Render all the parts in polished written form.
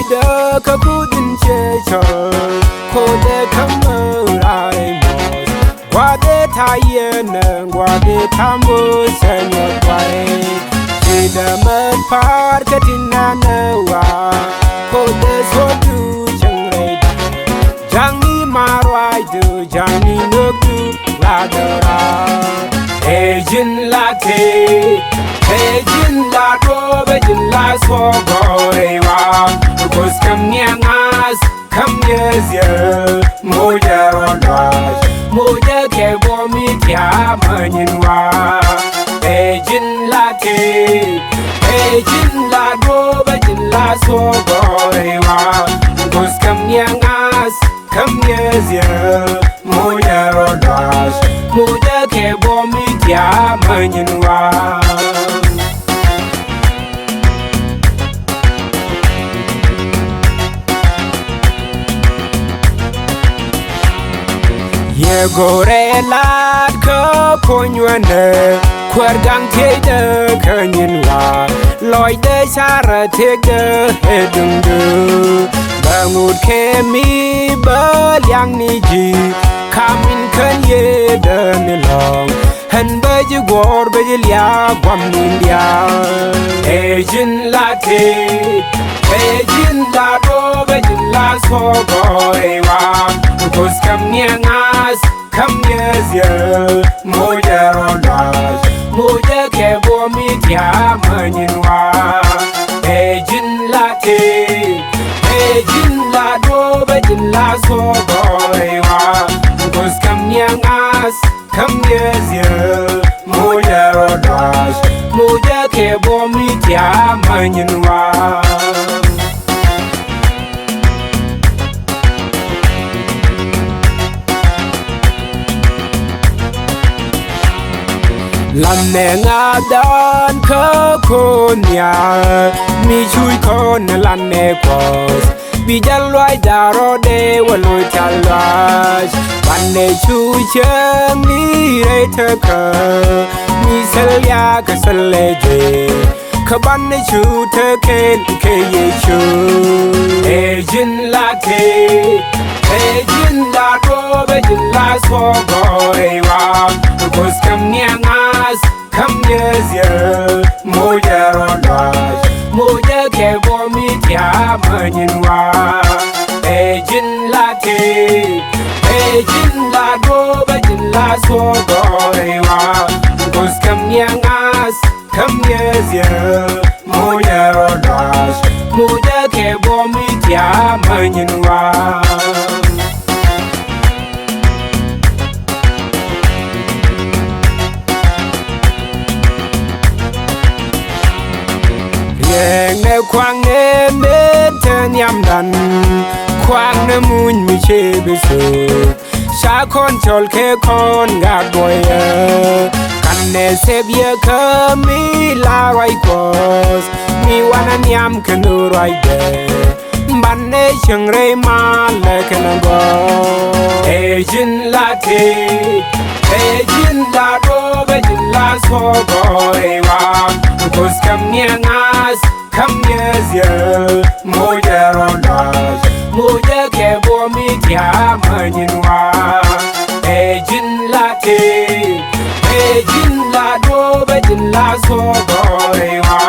loi de kakudin checho kode kamarai Guade tayene guade tamu senyor kwai Sidamat parkatina nawa kode sodu changre Jangi marwai du jangi nukdu ladara Ejin late Ejin lato bejin la sogorewa Kus kam nyangas kam yezye moja rondosh Moja ke bomi tia manyenwa Ejin late Ejin la do bejin la sogorewa Kus kam nyangas kam yezye moja rondosh Moja ke bomi tia manyenwa Ye gore lad ka ponywane kwargang tede kanyinwa loy de sara tege hedungu bangut kemi balyang niji kamin kanye danilong hen baji gor baji liya gwam nindia ejin late ejin lado baji la sogorewa kus kam nyangas kam yezye moja rondosh moja ke bomi tia manyenwa ejin late ejin lado bejin la sogorewa kus kam nyangas kam yezye moja rondosh moja ke bomi tia manyenwa Lamne ngadan ka konya mi chui kon lanne kos bi jalwai daro de waloi talwash banne chui chang ni re thaka mi selya ka saleje ka banne chu thake ke ye chu ejin late ejin la do bejin la so gorewa kus kam nyangas kam yezye moja rondosh moja ke bomi tia manyenwa ejin late ejin la do bejin la so gorewa kus kam nyangas kam yezye moja rondosh moja ke bomi tia manyenwa Yenge kwang meten yamdan kwang ne mun mi chebisu sha kon chol ke kon ga boye kan ne sebye kami la roi kos mi wana nyam kenu roi de banne chengre ma le kenango ejin late ejin la do bejin la so gorewa kus kam nyangas kam yezye moja rondosh moja ke bomi tia manyenwa ejin late ejin la do bejin la so gorewa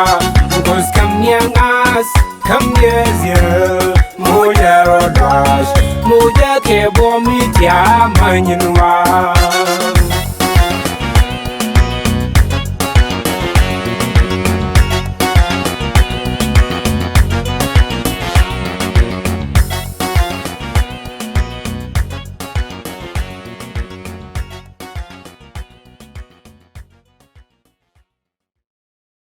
kus kam nyangas kam yezye moja rondosh moja ke bomi tia manyenwa